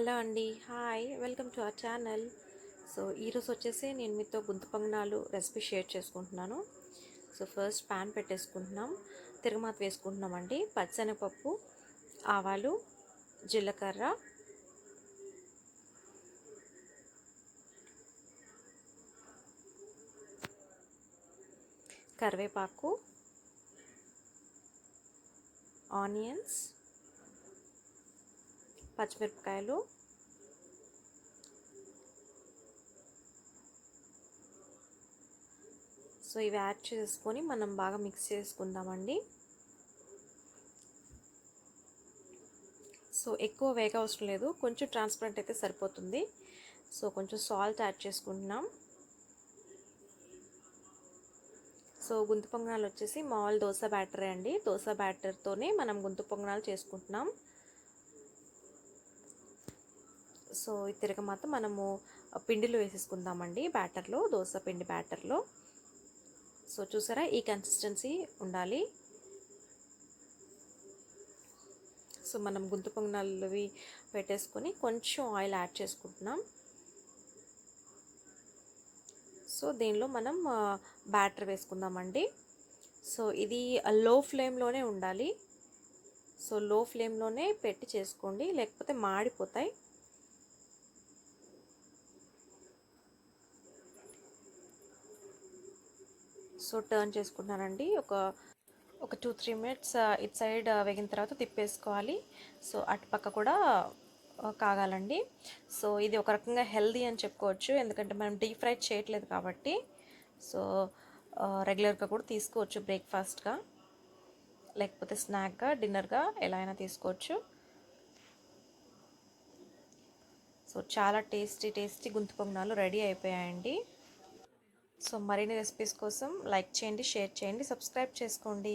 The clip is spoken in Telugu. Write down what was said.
హలో అండి, hi, welcome to our channel. So ఈరోజు వచ్చేసి నేను మీతో గుంత పొంగనాలు రెసిపీ షేర్ చేసుకుంటున్నాను. సో ఫస్ట్ ప్యాన్ పెట్టేసుకుంటున్నాం, తిరగమాత వేసుకుంటున్నామండి. పచ్చెనగపప్పు, ఆవాలు, జీలకర్ర, కరివేపాకు, ఆనియన్స్, పచ్చిమిరపకాయలు, సో ఇవి యాడ్ చేసుకొని మనం బాగా మిక్స్ చేసుకుందామండి. సో ఎక్కువ వేగ అవసరం లేదు, కొంచెం ట్రాన్స్పరెంట్ అయితే సరిపోతుంది. సో కొంచెం సాల్ట్ యాడ్ చేసుకుంటున్నాం. సో గుంత పొంగనాలు వచ్చేసి మామూలు దోశ బ్యాటరే అండి. దోశ బ్యాటర్తోనే మనం గుంత పొంగనాలు చేసుకుంటున్నాం. సో ఈ తిరగమాత మనము పిండిలో వేసేసుకుందామండి, బ్యాటర్లో, దోశ పిండి బ్యాటర్లో. సో చూసారా, ఈ కన్సిస్టెన్సీ ఉండాలి. సో మనం గుంత పొంగనాలువి పెట్టేసుకొని కొంచెం ఆయిల్ యాడ్ చేసుకుంటున్నాం. సో దీనిలో మనం బ్యాటర్ వేసుకుందామండి. సో ఇది లో ఫ్లేమ్లోనే ఉండాలి. సో లో ఫ్లేమ్లోనే పెట్టి చేసుకోండి, లేకపోతే మాడిపోతాయి. సో టర్న్ చేసుకుంటున్నానండి. ఒక 2-3 మినిట్స్ ఇటు సైడ్ వేగిన తర్వాత తిప్పేసుకోవాలి. సో అటుపక్క కూడా కాగాలండి. సో ఇది ఒక రకంగా హెల్దీ అని చెప్పుకోవచ్చు, ఎందుకంటే మనం డీప్ ఫ్రై చేయట్లేదు కాబట్టి. సో రెగ్యులర్గా కూడా తీసుకోవచ్చు, బ్రేక్ఫాస్ట్గా, లేకపోతే స్నాక్గా, డిన్నర్గా, ఎలా అయినా తీసుకోవచ్చు. సో చాలా టేస్టీ గుంత పొంగనాలు రెడీ అయిపోయాయండి. సో మరిన్ని రెసిపీస్ కోసం లైక్ చేయండి, షేర్ చేయండి, సబ్స్క్రైబ్ చేసుకోండి.